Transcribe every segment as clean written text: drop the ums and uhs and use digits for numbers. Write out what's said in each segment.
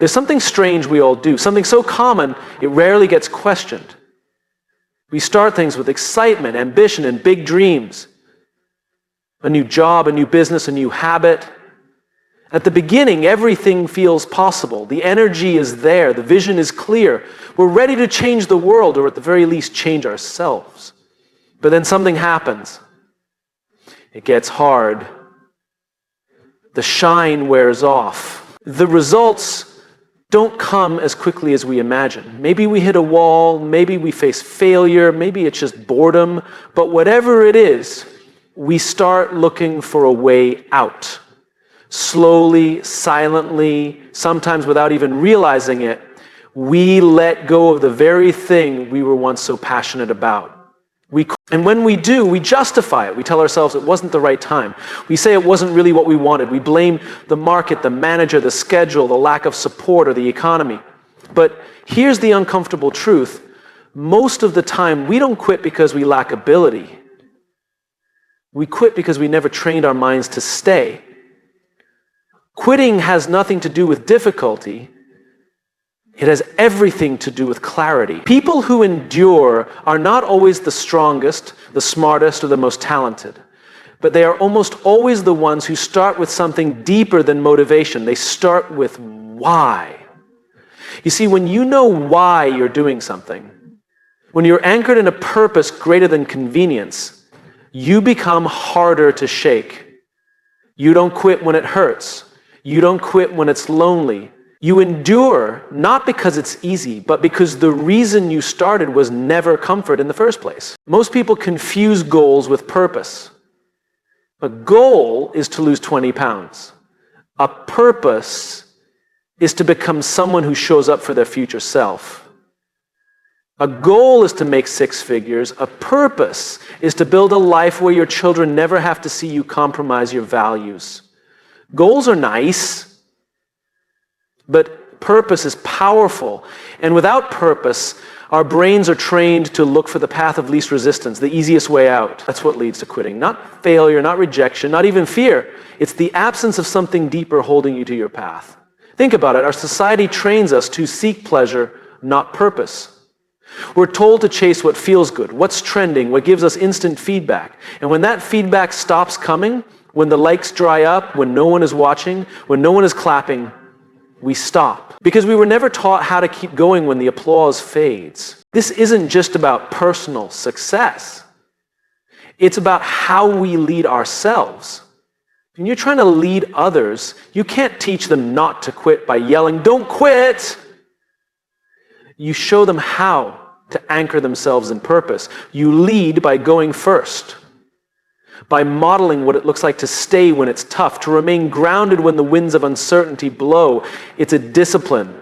There's something strange we all do, something so common it rarely gets questioned. We start things with excitement, ambition, and big dreams. A new job, a new business, a new habit. At the beginning, everything feels possible. The energy is there. The vision is clear. We're ready to change the world, or at the very least, change ourselves. But then something happens. It gets hard. The shine wears off. The results don't come as quickly as we imagine. Maybe we hit a wall, maybe we face failure, maybe it's just boredom, but whatever it is, we start looking for a way out. Slowly, silently, sometimes without even realizing it, we let go of the very thing we were once so passionate about. And when we do, we justify it. We tell ourselves it wasn't the right time. We say it wasn't really what we wanted. We blame the market, the manager, the schedule, the lack of support, or the economy. But here's the uncomfortable truth. Most of the time, we don't quit because we lack ability. We quit because we never trained our minds to stay. Quitting has nothing to do with difficulty. It has everything to do with clarity. People who endure are not always the strongest, the smartest, or the most talented. But they are almost always the ones who start with something deeper than motivation. They start with why. You see, when you know why you're doing something, when you're anchored in a purpose greater than convenience, you become harder to shake. You don't quit when it hurts. You don't quit when it's lonely. You endure not because it's easy, but because the reason you started was never comfort in the first place. Most people confuse goals with purpose. A goal is to lose 20 pounds. A purpose is to become someone who shows up for their future self. A goal is to make 6 figures. A purpose is to build a life where your children never have to see you compromise your values. Goals are nice, but purpose is powerful. And without purpose, our brains are trained to look for the path of least resistance, the easiest way out. That's what leads to quitting. Not failure, not rejection, not even fear. It's the absence of something deeper holding you to your path. Think about it. Our society trains us to seek pleasure, not purpose. We're told to chase what feels good, what's trending, what gives us instant feedback. And when that feedback stops coming, when the likes dry up, when no one is watching, when no one is clapping, we stop. Because we were never taught how to keep going when the applause fades. This isn't just about personal success. It's about how we lead ourselves. When you're trying to lead others, you can't teach them not to quit by yelling, "Don't quit!" You show them how to anchor themselves in purpose. You lead by going first, by modeling what it looks like to stay when it's tough, to remain grounded when the winds of uncertainty blow. It's a discipline.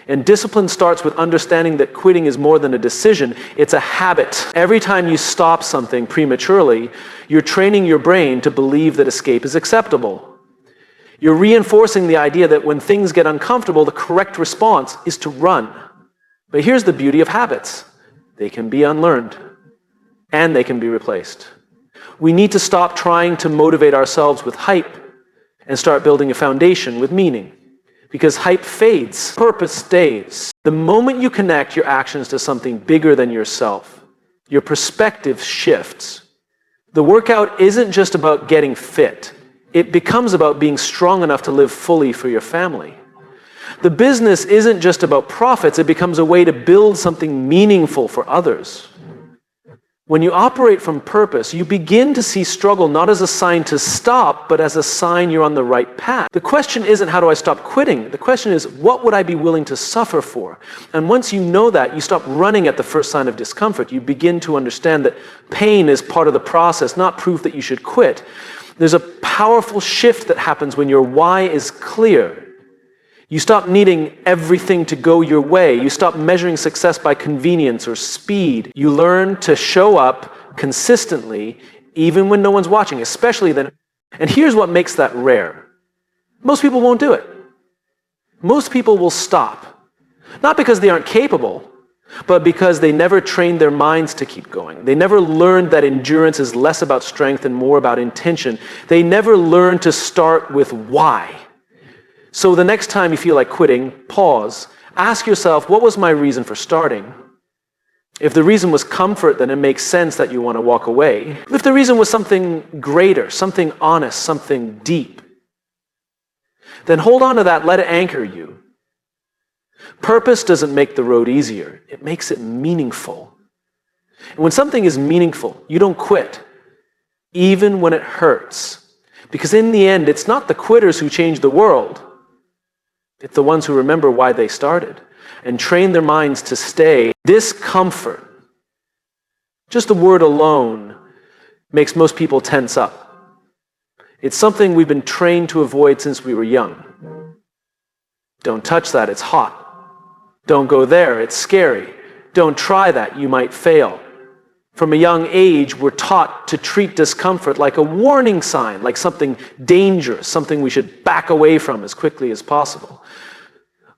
And discipline starts with understanding that quitting is more than a decision, it's a habit. Every time you stop something prematurely, you're training your brain to believe that escape is acceptable. You're reinforcing the idea that when things get uncomfortable, the correct response is to run. But here's the beauty of habits. They can be unlearned, and they can be replaced. We need to stop trying to motivate ourselves with hype and start building a foundation with meaning. Because hype fades, purpose stays. The moment you connect your actions to something bigger than yourself, your perspective shifts. The workout isn't just about getting fit. It becomes about being strong enough to live fully for your family. The business isn't just about profits. It becomes a way to build something meaningful for others. When you operate from purpose, you begin to see struggle not as a sign to stop, but as a sign you're on the right path. The question isn't, how do I stop quitting? The question is, what would I be willing to suffer for? And once you know that, you stop running at the first sign of discomfort. You begin to understand that pain is part of the process, not proof that you should quit. There's a powerful shift that happens when your why is clear. You stop needing everything to go your way. You stop measuring success by convenience or speed. You learn to show up consistently, even when no one's watching, especially then. And here's what makes that rare. Most people won't do it. Most people will stop. Not because they aren't capable, but because they never trained their minds to keep going. They never learned that endurance is less about strength and more about intention. They never learned to start with why. So the next time you feel like quitting, pause. Ask yourself, what was my reason for starting? If the reason was comfort, then it makes sense that you want to walk away. If the reason was something greater, something honest, something deep, then hold on to that, let it anchor you. Purpose doesn't make the road easier, it makes it meaningful. And when something is meaningful, you don't quit, even when it hurts. Because in the end, it's not the quitters who change the world. It's the ones who remember why they started and train their minds to stay. Discomfort, just the word alone, makes most people tense up. It's something we've been trained to avoid since we were young. Don't touch that, it's hot. Don't go there, it's scary. Don't try that, you might fail. From a young age, we're taught to treat discomfort like a warning sign, like something dangerous, something we should back away from as quickly as possible.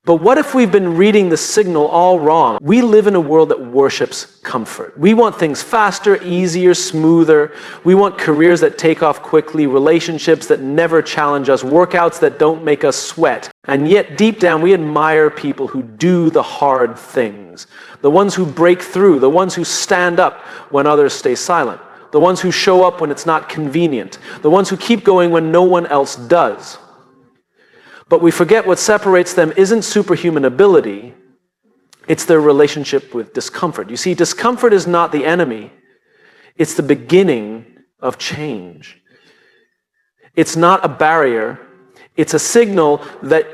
But what if we've been reading the signal all wrong? We live in a world that worships comfort. We want things faster, easier, smoother. We want careers that take off quickly, relationships that never challenge us, workouts that don't make us sweat. And yet, deep down, we admire people who do the hard things. The ones who break through, the ones who stand up when others stay silent, the ones who show up when it's not convenient, the ones who keep going when no one else does. But we forget what separates them isn't superhuman ability, it's their relationship with discomfort. You see, discomfort is not the enemy, it's the beginning of change. It's not a barrier, it's a signal that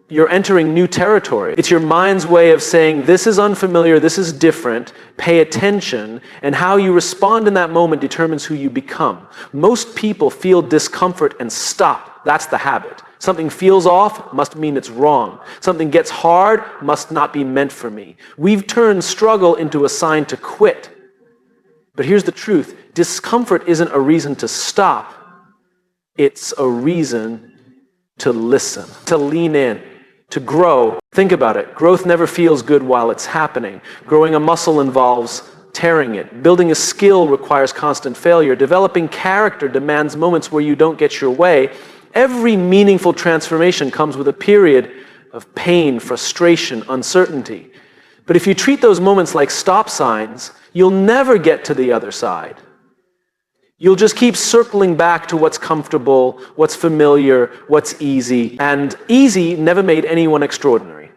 you're entering new territory. It's your mind's way of saying, this is unfamiliar, this is different, pay attention, and how you respond in that moment determines who you become. Most people feel discomfort and stop. That's the habit. Something feels off must mean it's wrong. Something gets hard must not be meant for me. We've turned struggle into a sign to quit. But here's the truth. Discomfort isn't a reason to stop. It's a reason to listen, to lean in, to grow. Think about it. Growth never feels good while it's happening. Growing a muscle involves tearing it. Building a skill requires constant failure. Developing character demands moments where you don't get your way. Every meaningful transformation comes with a period of pain, frustration, uncertainty. But if you treat those moments like stop signs, you'll never get to the other side. You'll just keep circling back to what's comfortable, what's familiar, what's easy. And easy never made anyone extraordinary.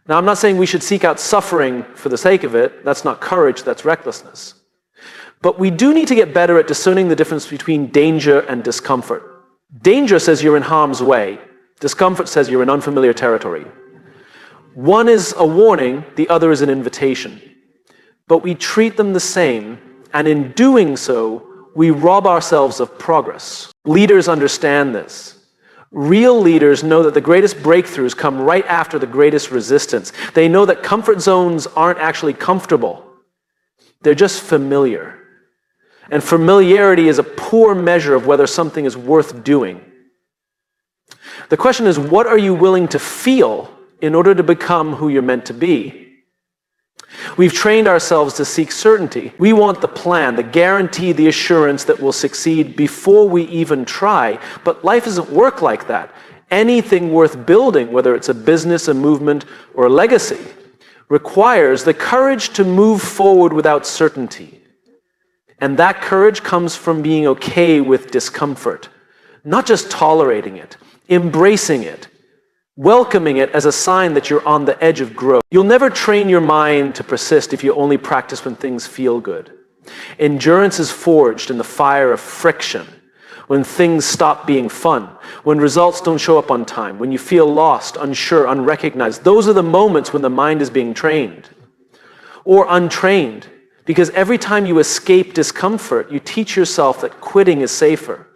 Now, I'm not saying we should seek out suffering for the sake of it. That's not courage, that's recklessness. But we do need to get better at discerning the difference between danger and discomfort. Danger says you're in harm's way. Discomfort says you're in unfamiliar territory. One is a warning, the other is an invitation. But we treat them the same, and in doing so, we rob ourselves of progress. Leaders understand this. Real leaders know that the greatest breakthroughs come right after the greatest resistance. They know that comfort zones aren't actually comfortable. They're just familiar. And familiarity is a poor measure of whether something is worth doing. The question is, what are you willing to feel in order to become who you're meant to be? We've trained ourselves to seek certainty. We want the plan, the guarantee, the assurance that we'll succeed before we even try. But life doesn't work like that. Anything worth building, whether it's a business, a movement, or a legacy, requires the courage to move forward without certainty. And that courage comes from being okay with discomfort, not just tolerating it, embracing it, welcoming it as a sign that you're on the edge of growth. You'll never train your mind to persist if you only practice when things feel good. Endurance is forged in the fire of friction, when things stop being fun, when results don't show up on time, when you feel lost, unsure, unrecognized. Those are the moments when the mind is being trained or untrained. Because every time you escape discomfort, you teach yourself that quitting is safer.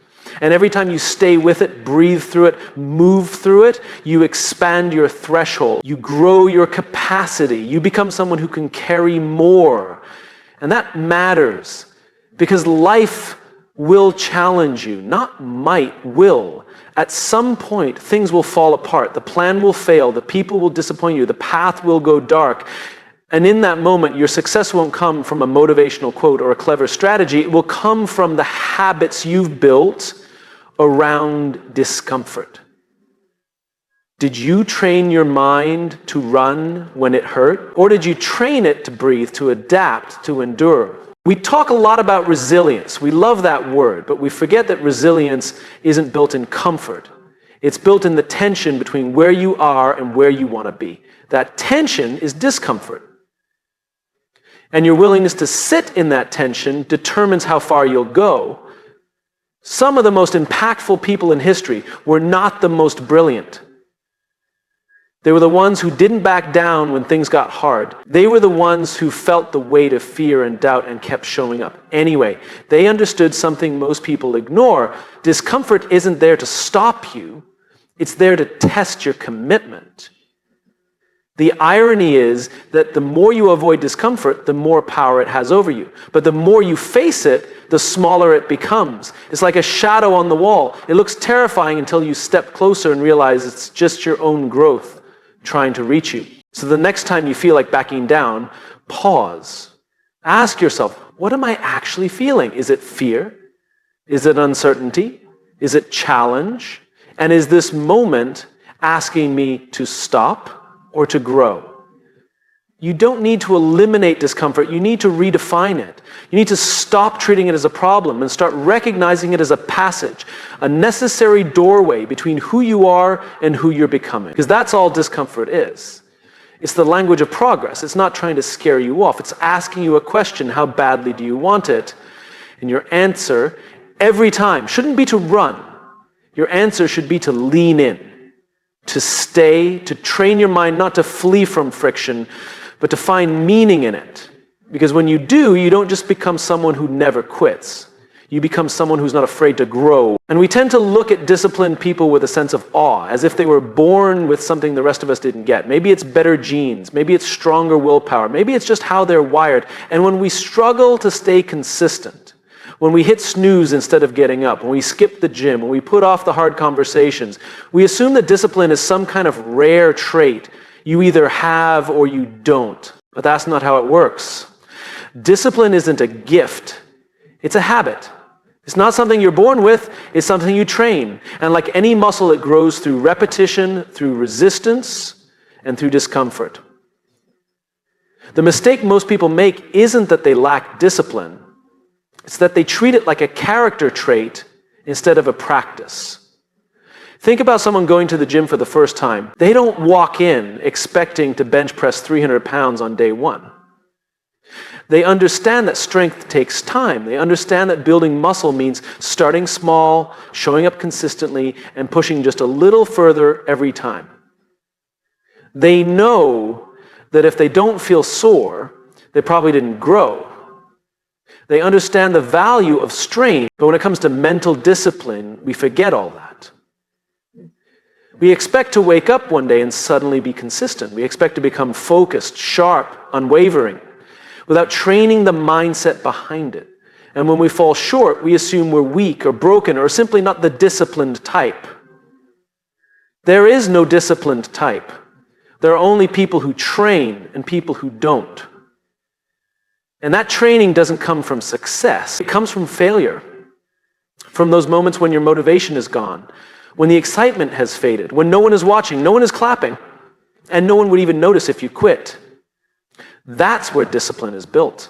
And every time you stay with it, breathe through it, move through it, you expand your threshold. You grow your capacity. You become someone who can carry more. And that matters because life will challenge you, not might, will. At some point, things will fall apart. The plan will fail. The people will disappoint you. The path will go dark. And in that moment, your success won't come from a motivational quote or a clever strategy. It will come from the habits you've built around discomfort. Did you train your mind to run when it hurt? Or did you train it to breathe, to adapt, to endure? We talk a lot about resilience. We love that word, but we forget that resilience isn't built in comfort. It's built in the tension between where you are and where you want to be. That tension is discomfort. And your willingness to sit in that tension determines how far you'll go. Some of the most impactful people in history were not the most brilliant. They were the ones who didn't back down when things got hard. They were the ones who felt the weight of fear and doubt and kept showing up anyway. They understood something most people ignore. Discomfort isn't there to stop you. It's there to test your commitment. The irony is that the more you avoid discomfort, the more power it has over you. But the more you face it, the smaller it becomes. It's like a shadow on the wall. It looks terrifying until you step closer and realize it's just your own growth trying to reach you. So the next time you feel like backing down, pause. Ask yourself, what am I actually feeling? Is it fear? Is it uncertainty? Is it challenge? And is this moment asking me to stop or to grow? You don't need to eliminate discomfort. You need to redefine it. You need to stop treating it as a problem and start recognizing it as a passage, a necessary doorway between who you are and who you're becoming. Because that's all discomfort is. It's the language of progress. It's not trying to scare you off. It's asking you a question, how badly do you want it? And your answer, every time, shouldn't be to run. Your answer should be to lean in, to stay, to train your mind not to flee from friction, but to find meaning in it. Because when you do, you don't just become someone who never quits. You become someone who's not afraid to grow. And we tend to look at disciplined people with a sense of awe, as if they were born with something the rest of us didn't get. Maybe it's better genes. Maybe it's stronger willpower. Maybe it's just how they're wired. And when we struggle to stay consistent, when we hit snooze instead of getting up, when we skip the gym, when we put off the hard conversations, we assume that discipline is some kind of rare trait you either have or you don't. But that's not how it works. Discipline isn't a gift. It's a habit. It's not something you're born with. It's something you train. And like any muscle, it grows through repetition, through resistance, and through discomfort. The mistake most people make isn't that they lack discipline. It's that they treat it like a character trait instead of a practice. Think about someone going to the gym for the first time. They don't walk in expecting to bench press 300 pounds on day one. They understand that strength takes time. They understand that building muscle means starting small, showing up consistently, and pushing just a little further every time. They know that if they don't feel sore, they probably didn't grow. They understand the value of strain, but when it comes to mental discipline, we forget all that. We expect to wake up one day and suddenly be consistent. We expect to become focused, sharp, unwavering, without training the mindset behind it. And when we fall short, we assume we're weak or broken or simply not the disciplined type. There is no disciplined type. There are only people who train and people who don't. And that training doesn't come from success. It comes from failure, from those moments when your motivation is gone, when the excitement has faded, when no one is watching, no one is clapping, and no one would even notice if you quit. That's where discipline is built.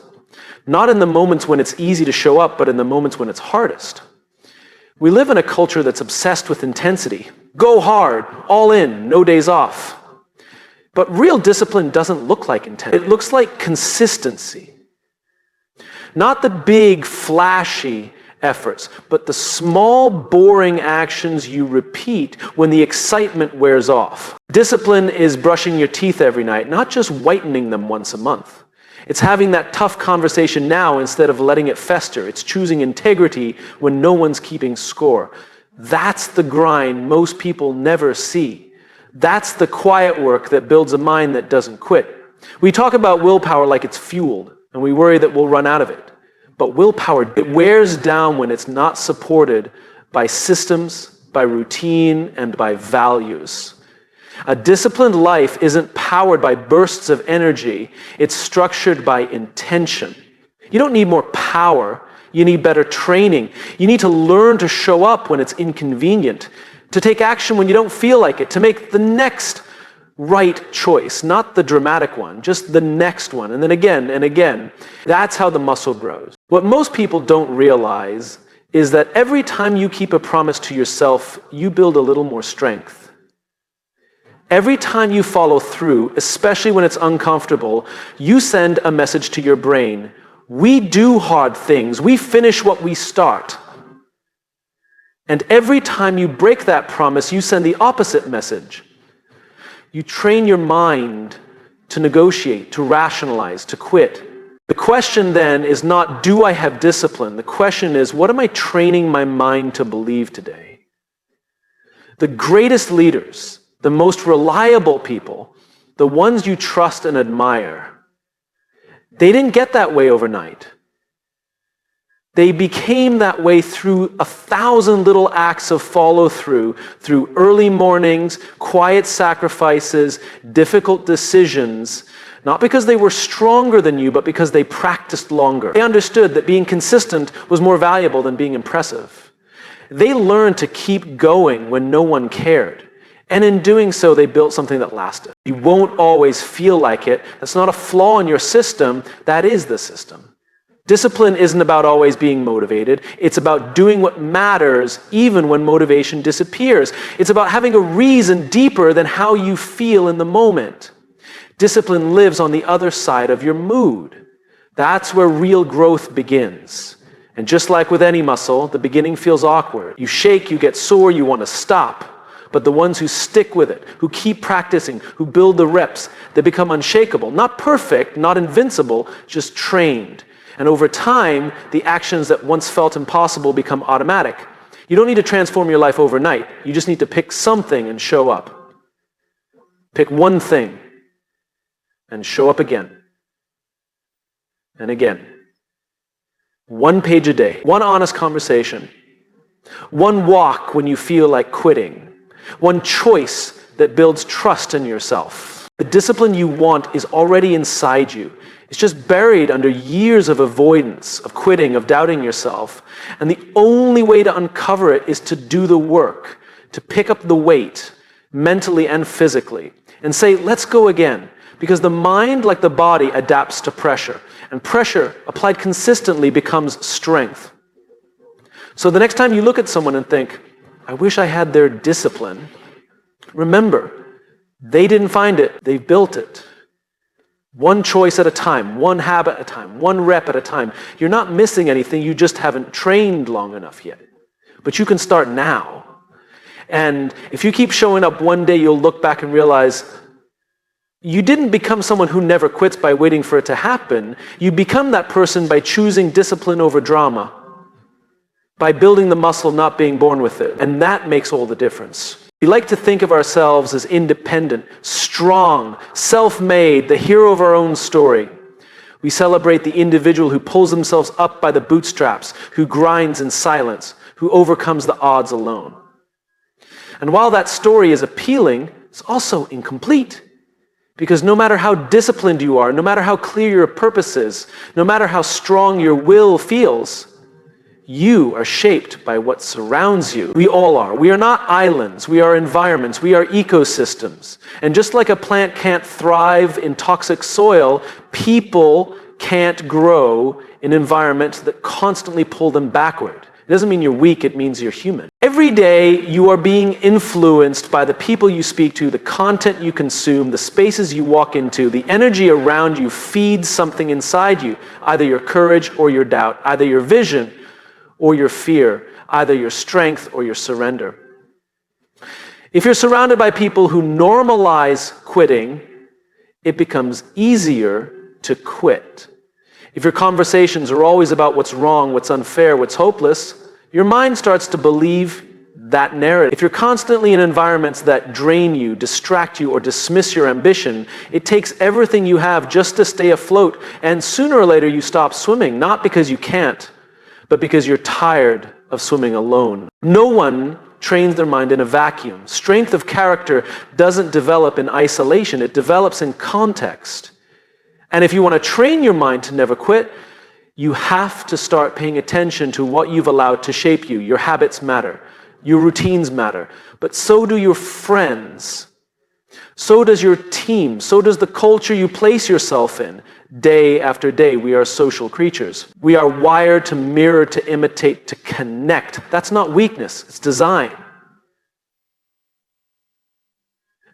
Not in the moments when it's easy to show up, but in the moments when it's hardest. We live in a culture that's obsessed with intensity. Go hard, all in, no days off. But real discipline doesn't look like intensity. It looks like consistency. Not the big, flashy efforts, but the small, boring actions you repeat when the excitement wears off. Discipline is brushing your teeth every night, not just whitening them once a month. It's having that tough conversation now instead of letting it fester. It's choosing integrity when no one's keeping score. That's the grind most people never see. That's the quiet work that builds a mind that doesn't quit. We talk about willpower like it's fueled, and we worry that we'll run out of it. But willpower, it wears down when it's not supported by systems, by routine, and by values. A disciplined life isn't powered by bursts of energy. It's structured by intention. You don't need more power. You need better training. You need to learn to show up when it's inconvenient. to take action when you don't feel like it, to make the next right choice, not the dramatic one, just the next one, and then again and again. That's how the muscle grows. What most people don't realize is that every time you keep a promise to yourself, you build a little more strength. Every time you follow through, especially when it's uncomfortable, you send a message to your brain. We do hard things. We finish what we start. And every time you break that promise, you send the opposite message. You train your mind to negotiate, to rationalize, to quit. The question then is not, do I have discipline? The question is, what am I training my mind to believe today? The greatest leaders, the most reliable people, the ones you trust and admire, they didn't get that way overnight. They became that way through 1,000 little acts of follow-through, through early mornings, quiet sacrifices, difficult decisions, not because they were stronger than you, but because they practiced longer. They understood that being consistent was more valuable than being impressive. They learned to keep going when no one cared. And in doing so, they built something that lasted. You won't always feel like it. That's not a flaw in your system. That is the system. Discipline isn't about always being motivated. It's about doing what matters even when motivation disappears. It's about having a reason deeper than how you feel in the moment. Discipline lives on the other side of your mood. That's where real growth begins. And just like with any muscle, the beginning feels awkward. You shake, you get sore, you want to stop. But the ones who stick with it, who keep practicing, who build the reps, they become unshakable. Not perfect, not invincible, just trained. And over time, the actions that once felt impossible become automatic. You don't need to transform your life overnight. You just need to pick something and show up. Pick one thing and show up again and again. 1 page a day, one honest conversation, one walk when you feel like quitting, one choice that builds trust in yourself. The discipline you want is already inside you. It's just buried under years of avoidance, of quitting, of doubting yourself. And the only way to uncover it is to do the work, to pick up the weight, mentally and physically, and say, let's go again. Because the mind, like the body, adapts to pressure. And pressure, applied consistently, becomes strength. So the next time you look at someone and think, I wish I had their discipline, remember, they didn't find it, they built it. One choice at a time, one habit at a time, one rep at a time. You're not missing anything, you just haven't trained long enough yet. But you can start now. And if you keep showing up, one day you'll look back and realize you didn't become someone who never quits by waiting for it to happen. You become that person by choosing discipline over drama, by building the muscle, not being born with it. And that makes all the difference. We like to think of ourselves as independent, strong, self-made, the hero of our own story. We celebrate the individual who pulls themselves up by the bootstraps, who grinds in silence, who overcomes the odds alone. And while that story is appealing, it's also incomplete. Because no matter how disciplined you are, no matter how clear your purpose is, no matter how strong your will feels, you are shaped by what surrounds you. We all are. We are not islands. We are environments. We are ecosystems. And just like a plant can't thrive in toxic soil, people can't grow in environments that constantly pull them backward. It doesn't mean you're weak, it means you're human. Every day you are being influenced by the people you speak to, the content you consume, the spaces you walk into. The energy around you feeds something inside you, either your courage or your doubt, either your vision or your fear, either your strength or your surrender. If you're surrounded by people who normalize quitting, it becomes easier to quit. If your conversations are always about what's wrong, what's unfair, what's hopeless, your mind starts to believe that narrative. If you're constantly in environments that drain you, distract you, or dismiss your ambition, it takes everything you have just to stay afloat, and sooner or later you stop swimming, not because you can't, but because you're tired of swimming alone. No one trains their mind in a vacuum. Strength of character doesn't develop in isolation, it develops in context. And if you want to train your mind to never quit, you have to start paying attention to what you've allowed to shape you. Your habits matter. Your routines matter. But so do your friends. So does your team. So does the culture you place yourself in. Day after day, we are social creatures. We are wired to mirror, to imitate, to connect. That's not weakness, it's design.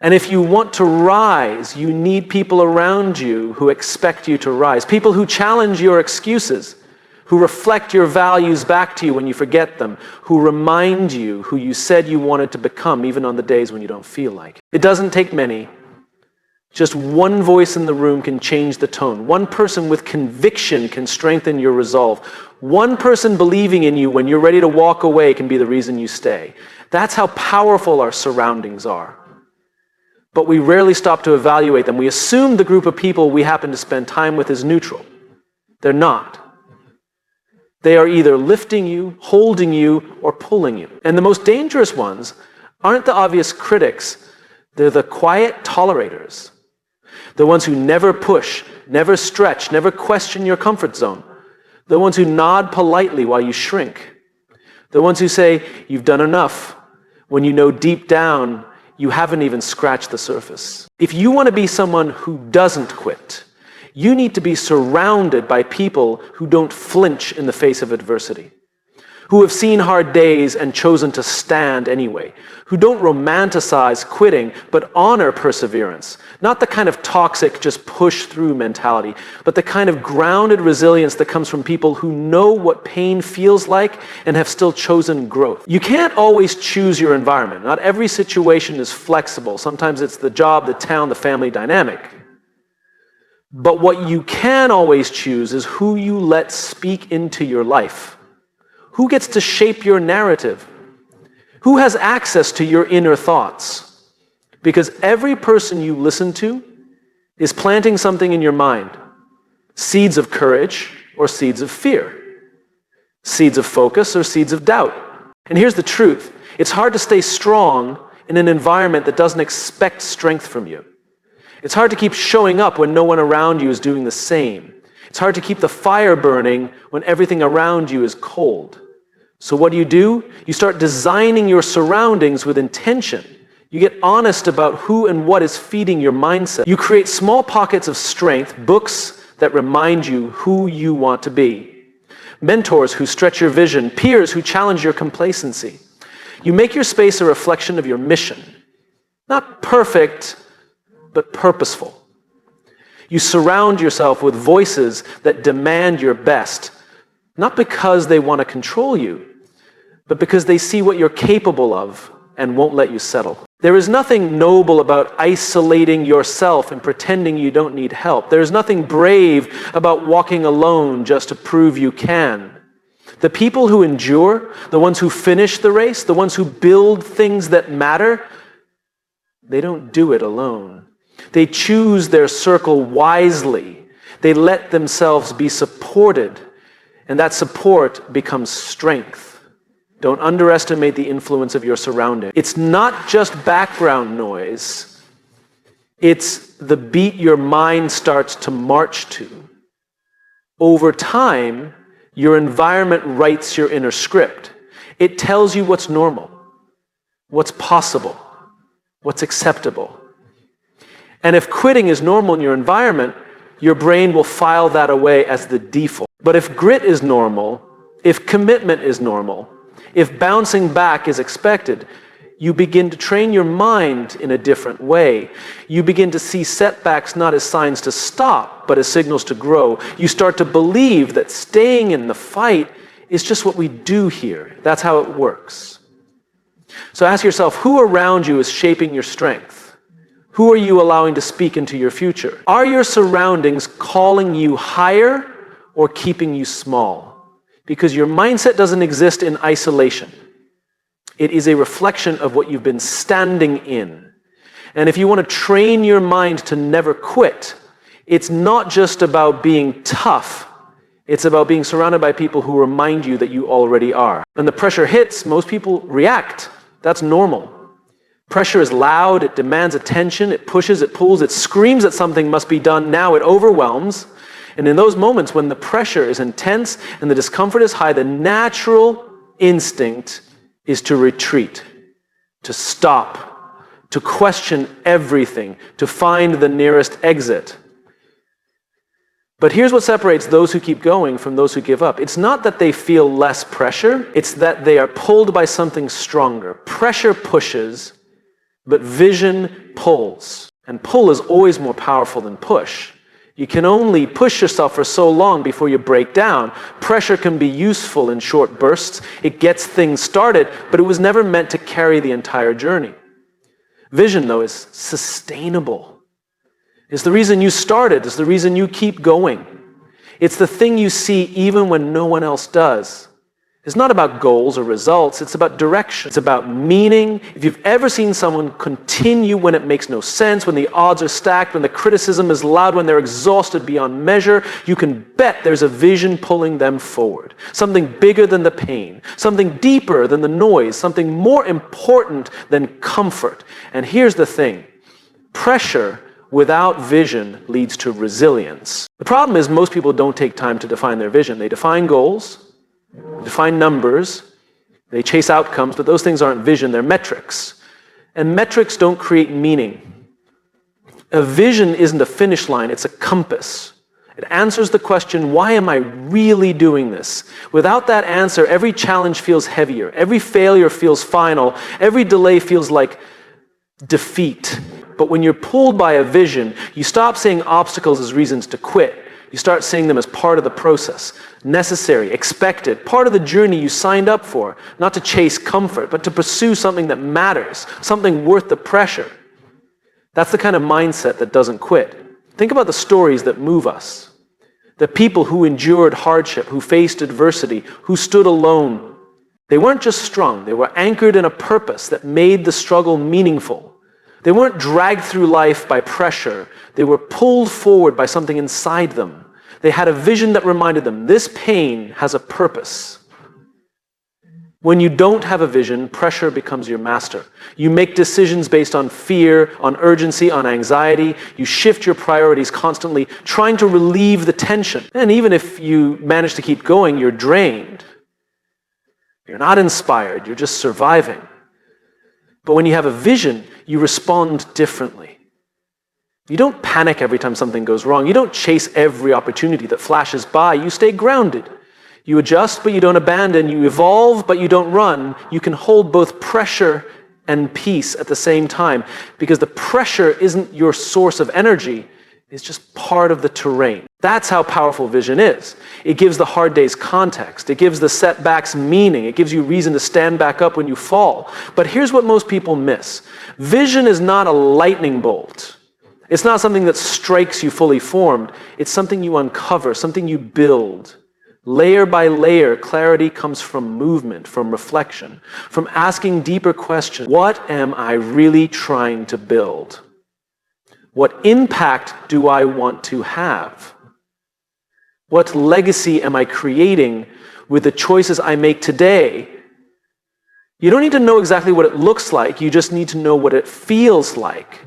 And if you want to rise, you need people around you who expect you to rise. People who challenge your excuses, who reflect your values back to you when you forget them, who remind you who you said you wanted to become, even on the days when you don't feel like it. It doesn't take many. Just one voice in the room can change the tone. One person with conviction can strengthen your resolve. One person believing in you when you're ready to walk away can be the reason you stay. That's how powerful our surroundings are. But we rarely stop to evaluate them. We assume the group of people we happen to spend time with is neutral. They're not. They are either lifting you, holding you, or pulling you. And the most dangerous ones aren't the obvious critics. They're the quiet tolerators. The ones who never push, never stretch, never question your comfort zone. The ones who nod politely while you shrink. The ones who say, "You've done enough," when you know deep down you haven't even scratched the surface. If you want to be someone who doesn't quit, you need to be surrounded by people who don't flinch in the face of adversity, who have seen hard days and chosen to stand anyway, who don't romanticize quitting but honor perseverance, not the kind of toxic just push through mentality, but the kind of grounded resilience that comes from people who know what pain feels like and have still chosen growth. You can't always choose your environment. Not every situation is flexible. Sometimes it's the job, the town, the family dynamic. But what you can always choose is who you let speak into your life. Who gets to shape your narrative? Who has access to your inner thoughts? Because every person you listen to is planting something in your mind. Seeds of courage or seeds of fear. Seeds of focus or seeds of doubt. And here's the truth. It's hard to stay strong in an environment that doesn't expect strength from you. It's hard to keep showing up when no one around you is doing the same. It's hard to keep the fire burning when everything around you is cold. So what do? You start designing your surroundings with intention. You get honest about who and what is feeding your mindset. You create small pockets of strength, books that remind you who you want to be. Mentors who stretch your vision, peers who challenge your complacency. You make your space a reflection of your mission. Not perfect, but purposeful. You surround yourself with voices that demand your best, not because they want to control you, but because they see what you're capable of and won't let you settle. There is nothing noble about isolating yourself and pretending you don't need help. There is nothing brave about walking alone just to prove you can. The people who endure, the ones who finish the race, the ones who build things that matter, they don't do it alone. They choose their circle wisely. They let themselves be supported. And that support becomes strength. Don't underestimate the influence of your surroundings. It's not just background noise. It's the beat your mind starts to march to. Over time, your environment writes your inner script. It tells you what's normal, what's possible, what's acceptable. And if quitting is normal in your environment, your brain will file that away as the default. But if grit is normal, if commitment is normal, if bouncing back is expected, you begin to train your mind in a different way. You begin to see setbacks not as signs to stop, but as signals to grow. You start to believe that staying in the fight is just what we do here. That's how it works. So ask yourself, who around you is shaping your strength? Who are you allowing to speak into your future? Are your surroundings calling you higher or keeping you small? Because your mindset doesn't exist in isolation. It is a reflection of what you've been standing in. And if you want to train your mind to never quit, it's not just about being tough. It's about being surrounded by people who remind you that you already are. When the pressure hits, most people react. That's normal. Pressure is loud, it demands attention, it pushes, it pulls, it screams that something must be done now, it overwhelms. And in those moments when the pressure is intense and the discomfort is high, the natural instinct is to retreat, to stop, to question everything, to find the nearest exit. But here's what separates those who keep going from those who give up. It's not that they feel less pressure, it's that they are pulled by something stronger. Pressure pushes, but vision pulls. And pull is always more powerful than push. You can only push yourself for so long before you break down. Pressure can be useful in short bursts. It gets things started, but it was never meant to carry the entire journey. Vision, though, is sustainable. It's the reason you started. It's the reason you keep going. It's the thing you see even when no one else does. It's not about goals or results. It's about direction. It's about meaning. If you've ever seen someone continue when it makes no sense, when the odds are stacked, when the criticism is loud, when they're exhausted beyond measure, you can bet there's a vision pulling them forward. Something bigger than the pain. Something deeper than the noise. Something more important than comfort. And here's the thing. Pressure without vision leads to resilience. The problem is most people don't take time to define their vision. They define goals, define numbers, they chase outcomes, but those things aren't vision, they're metrics. And metrics don't create meaning. A vision isn't a finish line, it's a compass. It answers the question, why am I really doing this? Without that answer, every challenge feels heavier, every failure feels final, every delay feels like defeat. But when you're pulled by a vision, you stop seeing obstacles as reasons to quit. You start seeing them as part of the process, necessary, expected, part of the journey you signed up for, not to chase comfort, but to pursue something that matters, something worth the pressure. That's the kind of mindset that doesn't quit. Think about the stories that move us. The people who endured hardship, who faced adversity, who stood alone. They weren't just strong, they were anchored in a purpose that made the struggle meaningful. They weren't dragged through life by pressure. They were pulled forward by something inside them. They had a vision that reminded them, this pain has a purpose. When you don't have a vision, pressure becomes your master. You make decisions based on fear, on urgency, on anxiety. You shift your priorities constantly, trying to relieve the tension. And even if you manage to keep going, you're drained. You're not inspired, you're just surviving. But when you have a vision, you respond differently. You don't panic every time something goes wrong. You don't chase every opportunity that flashes by. You stay grounded. You adjust, but you don't abandon. You evolve, but you don't run. You can hold both pressure and peace at the same time, because the pressure isn't your source of energy. It's just part of the terrain. That's how powerful vision is. It gives the hard days context. It gives the setbacks meaning. It gives you reason to stand back up when you fall. But here's what most people miss. Vision is not a lightning bolt. It's not something that strikes you fully formed. It's something you uncover, something you build. Layer by layer, clarity comes from movement, from reflection, from asking deeper questions. What am I really trying to build? What impact do I want to have? What legacy am I creating with the choices I make today? You don't need to know exactly what it looks like, you just need to know what it feels like.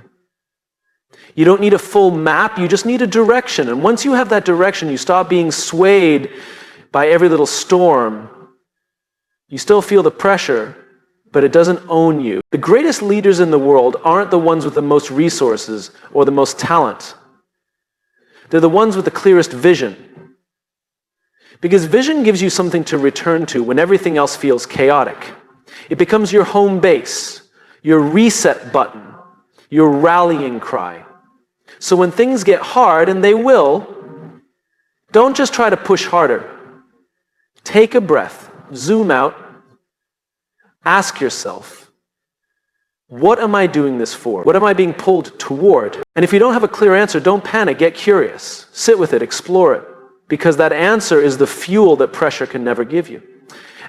You don't need a full map, you just need a direction. And once you have that direction, you stop being swayed by every little storm. You still feel the pressure, but it doesn't own you. The greatest leaders in the world aren't the ones with the most resources or the most talent. They're the ones with the clearest vision. Because vision gives you something to return to when everything else feels chaotic. It becomes your home base, your reset button, your rallying cry. So when things get hard, and they will, don't just try to push harder. Take a breath, zoom out, ask yourself, what am I doing this for? What am I being pulled toward? And if you don't have a clear answer, don't panic, get curious. Sit with it, explore it. Because that answer is the fuel that pressure can never give you.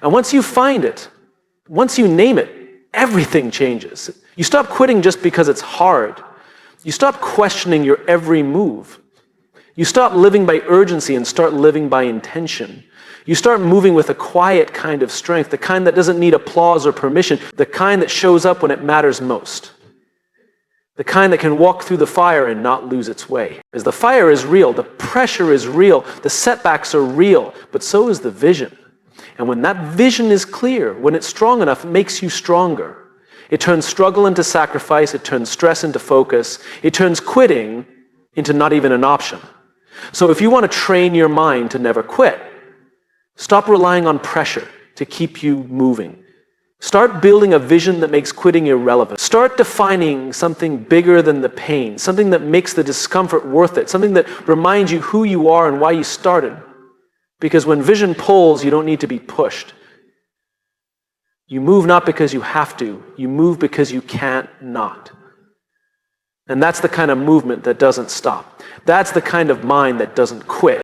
And once you find it, once you name it, everything changes. You stop quitting just because it's hard. You stop questioning your every move. You stop living by urgency and start living by intention. You start moving with a quiet kind of strength, the kind that doesn't need applause or permission, the kind that shows up when it matters most. The kind that can walk through the fire and not lose its way. Because the fire is real, the pressure is real, the setbacks are real, but so is the vision. And when that vision is clear, when it's strong enough, it makes you stronger. It turns struggle into sacrifice. It turns stress into focus. It turns quitting into not even an option. So if you want to train your mind to never quit, stop relying on pressure to keep you moving. Start building a vision that makes quitting irrelevant. Start defining something bigger than the pain, something that makes the discomfort worth it, something that reminds you who you are and why you started. Because when vision pulls, you don't need to be pushed. You move not because you have to, you move because you can't not. And that's the kind of movement that doesn't stop. That's the kind of mind that doesn't quit.